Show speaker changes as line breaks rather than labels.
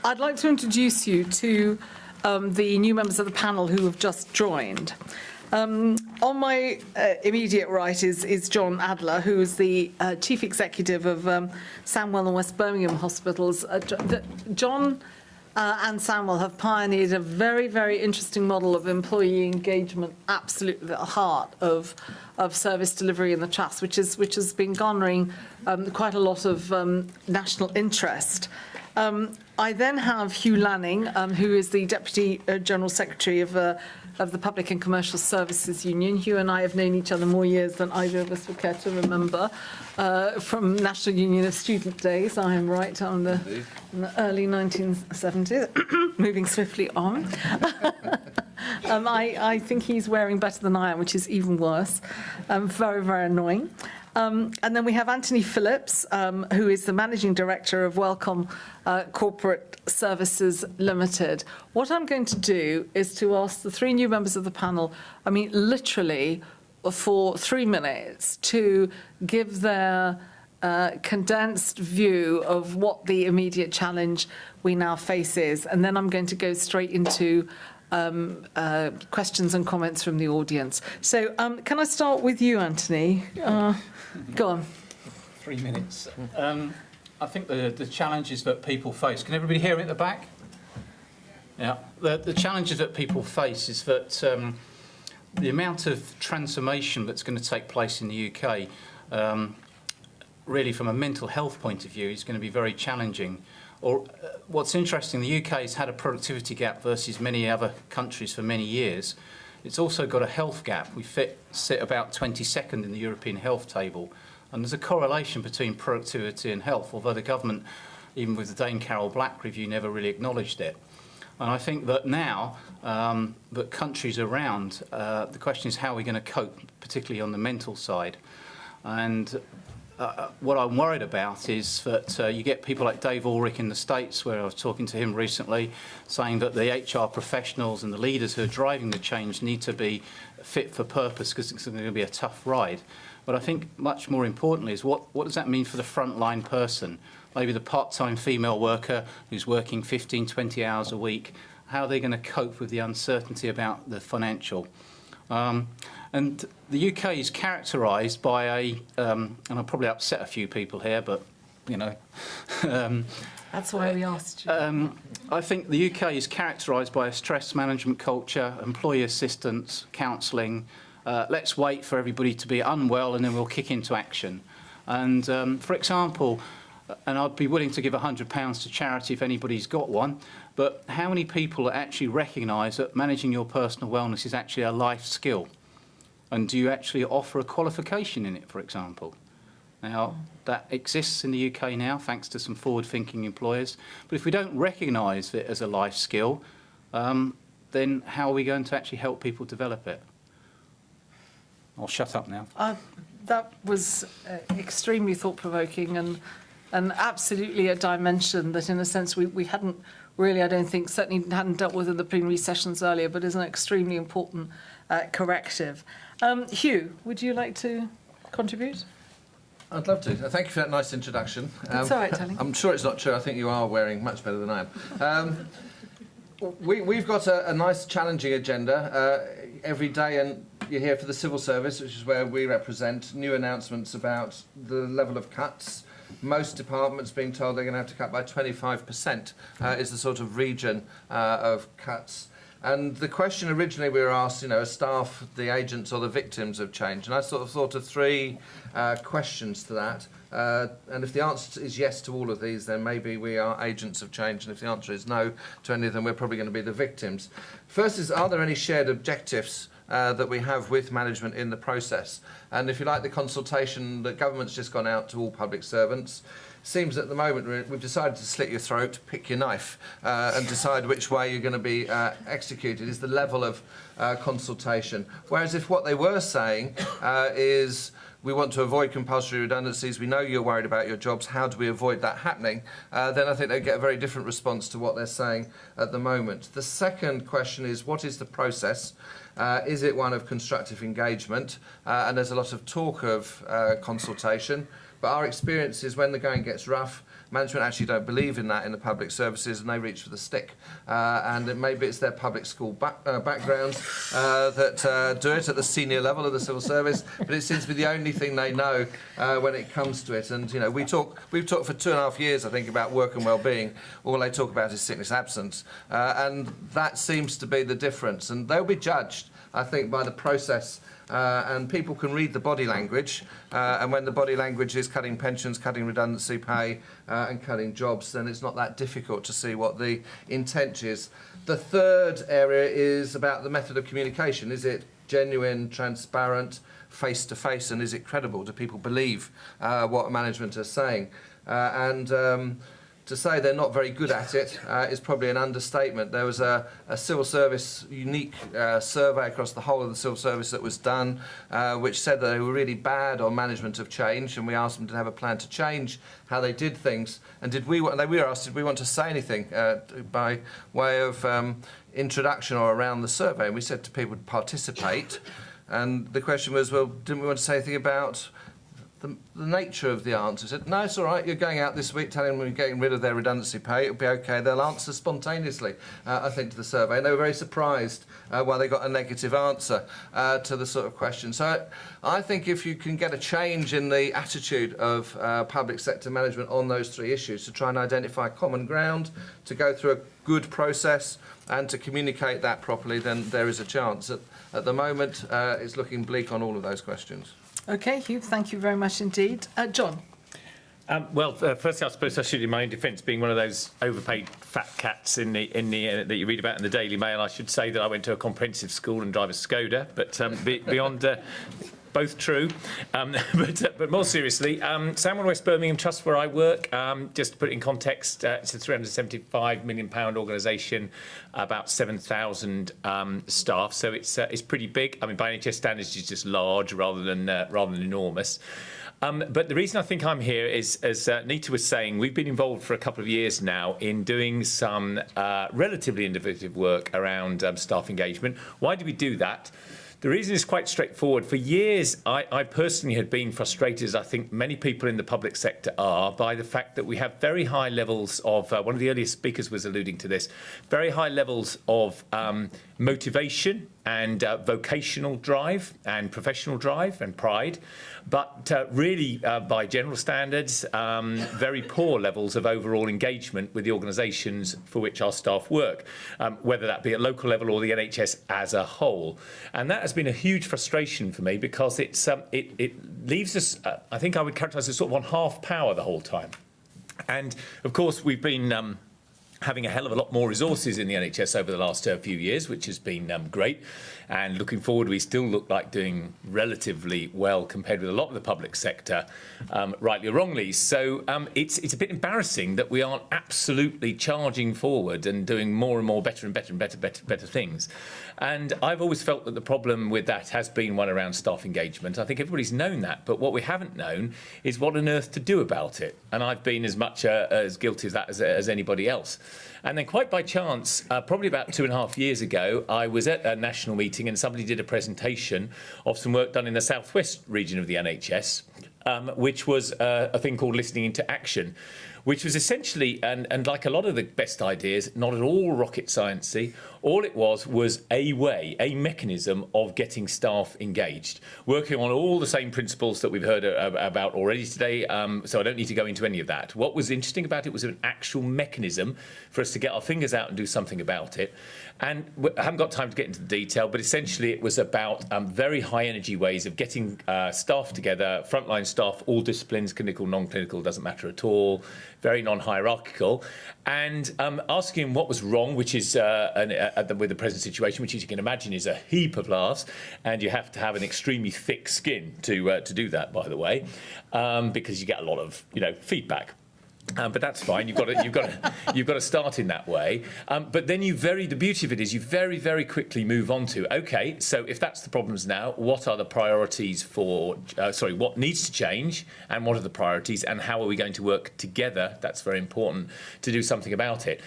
I'd like to introduce you to the new members of the panel who have just joined. On my immediate right is John Adler, who is the Chief Executive of Sandwell and West Birmingham Hospitals. John and Sandwell have pioneered a very, very interesting model of employee engagement, absolutely at the heart of service delivery in the Trust, which has been garnering quite a lot of national interest. I then have Hugh Lanning, who is the Deputy General Secretary of the Public and Commercial Services Union. Hugh and I have known each other more years than either of us would care to remember from National Union of Student days. I am right, in the early 1970s, moving swiftly on. I think he's wearing better than I am, which is even worse. Very, very annoying. And then we have Anthony Phillips, who is the Managing Director of Wellcome Corporate Services Limited. What I'm going to do is to ask the three new members of the panel, literally for 3 minutes, to give their condensed view of what the immediate challenge we now face is. And then I'm going to go straight into questions and comments from the audience. So can I start with you, Anthony? Go on.
3 minutes. I think the challenges that people face. Can everybody hear me at the back? Yeah. The challenges that people face is that the amount of transformation that's going to take place in the UK, really from a mental health point of view, is going to be very challenging. What's interesting, the UK has had a productivity gap versus many other countries for many years. It's also got a health gap. We sit about 22nd in the European health table, and there's a correlation between productivity and health, although the government, even with the Dame Carol Black review, never really acknowledged it. And I think that now that countries around, the question is how are we going to cope, particularly on the mental side. And what I'm worried about is that you get people like Dave Ulrich in the States, where I was talking to him recently, saying that the HR professionals and the leaders who are driving the change need to be fit for purpose because it's going to be a tough ride. But I think much more importantly is what does that mean for the frontline person? Maybe the part-time female worker who's working 15, 20 hours a week. How are they going to cope with the uncertainty about the financial? And the UK is characterised by and I'll probably upset a few people here, but, you know.
That's why we asked you.
I think the UK is characterised by a stress management culture, employee assistance, counselling. Let's wait for everybody to be unwell and then we'll kick into action. And, for example, and I'd be willing to give £100 to charity if anybody's got one, but how many people actually recognise that managing your personal wellness is actually a life skill? And do you actually offer a qualification in it, for example? Now, that exists in the UK now, thanks to some forward-thinking employers. But if we don't recognise it as a life skill, then how are we going to actually help people develop it? I'll shut up now.
That was extremely thought-provoking and absolutely a dimension that, in a sense, we hadn't really, I don't think, certainly hadn't dealt with in the plenary sessions earlier, but is an extremely important corrective. Hugh, would you like to contribute?
I'd love to. Thank you for that nice introduction.
It's all right, Tony.
I'm sure it's not true. I think you are wearing much better than I am. We've got a nice, challenging agenda every day, and you're here for the civil service, which is where we represent new announcements about the level of cuts. Most departments being told they're going to have to cut by 25% is the sort of region of cuts. And the question originally we were asked, are staff the agents or the victims of change? And I sort of thought of three questions to that. And if the answer is yes to all of these, then maybe we are agents of change. And if the answer is no to any of them, we're probably going to be the victims. First is, are there any shared objectives that we have with management in the process? And if you like, the consultation that government's just gone out to all public servants, seems at the moment we've decided to slit your throat, pick your knife, and decide which way you're going to be executed, is the level of consultation. Whereas if what they were saying is, we want to avoid compulsory redundancies, we know you're worried about your jobs, how do we avoid that happening? Then I think they get a very different response to what they're saying at the moment. The second question is, what is the process? Is it one of constructive engagement? And there's a lot of talk of consultation. But our experience is when the going gets rough, management actually don't believe in that in the public services, and they reach for the stick. Maybe it's their public school backgrounds that do it at the senior level of the civil service, but it seems to be the only thing they know when it comes to it. And we've talked for 2.5 years, I think, about work and well-being. All they talk about is sickness absence, and that seems to be the difference. And they'll be judged, I think, by the process. And people can read the body language, and when the body language is cutting pensions, cutting redundancy pay, and cutting jobs, then it's not that difficult to see what the intent is. The third area is about the method of communication. Is it genuine, transparent, face-to-face, and is it credible? Do people believe what management are saying? To say they're not very good at it is probably an understatement. There was a civil service unique survey across the whole of the civil service that was done, which said that they were really bad on management of change, and we asked them to have a plan to change how they did things. And we were asked, did we want to say anything by way of introduction or around the survey? And we said to people to participate. And the question was, well, didn't we want to say anything about the nature of the answer? Said, no, it's all right, you're going out this week telling them we're getting rid of their redundancy pay, it'll be okay. They'll answer spontaneously, I think, to the survey. And they were very surprised why they got a negative answer to the sort of question. So I think if you can get a change in the attitude of public sector management on those three issues, to try and identify common ground, to go through a good process and to communicate that properly, then there is a chance. At the moment, it's looking bleak on all of those questions.
OK, Hugh, thank you very much indeed. John?
Firstly, I suppose I should, in my own defence, being one of those overpaid fat cats that you read about in the Daily Mail, I should say that I went to a comprehensive school and drive a Skoda, but beyond... both true. But more seriously, Sandwell West Birmingham Trust, where I work, just to put it in context, it's a £375 million organisation, about 7,000 staff, so it's pretty big. I mean, by NHS standards, it's just large rather than enormous. But the reason I think I'm here is, as Nita was saying, we've been involved for a couple of years now in doing some relatively innovative work around staff engagement. Why do we do that? The reason is quite straightforward. For years, I personally had been frustrated, as I think many people in the public sector are, by the fact that we have very high levels of, one of the earliest speakers was alluding to this, very high levels of motivation and vocational drive and professional drive and pride, but really, by general standards, very poor levels of overall engagement with the organisations for which our staff work, whether that be at local level or the NHS as a whole. And that has been a huge frustration for me, because it leaves us, I think I would characterise it sort of on half power the whole time. And of course, we've been having a hell of a lot more resources in the NHS over the last few years, which has been great. And looking forward, we still look like doing relatively well compared with a lot of the public sector, rightly or wrongly. So it's a bit embarrassing that we aren't absolutely charging forward and doing more and more better and better and better things. And I've always felt that the problem with that has been one around staff engagement. I think everybody's known that, but what we haven't known is what on earth to do about it. And I've been as much as guilty of that as anybody else. And then quite by chance, probably about 2.5 years ago, I was at a national meeting and somebody did a presentation of some work done in the southwest region of the NHS, which was a thing called Listening into Action, which was essentially, and like a lot of the best ideas, not at all rocket sciencey. All it was a way, a mechanism of getting staff engaged, working on all the same principles that we've heard about already today, so I don't need to go into any of that. What was interesting about it was an actual mechanism for us to get our fingers out and do something about it. And I haven't got time to get into the detail, but essentially it was about very high energy ways of getting staff together, frontline staff, all disciplines, clinical, non-clinical, doesn't matter at all, very non-hierarchical, and asking what was wrong, which is with the present situation, which, as you can imagine, is a heap of laughs, and you have to have an extremely thick skin to do that, by the way, because you get a lot of feedback. But that's fine. You've got to start in that way. But then the beauty of it is you very, very quickly move on to, OK, so if that's the problems now, what are the priorities for, what needs to change and what are the priorities and how are we going to work together, that's very important, to do something about it.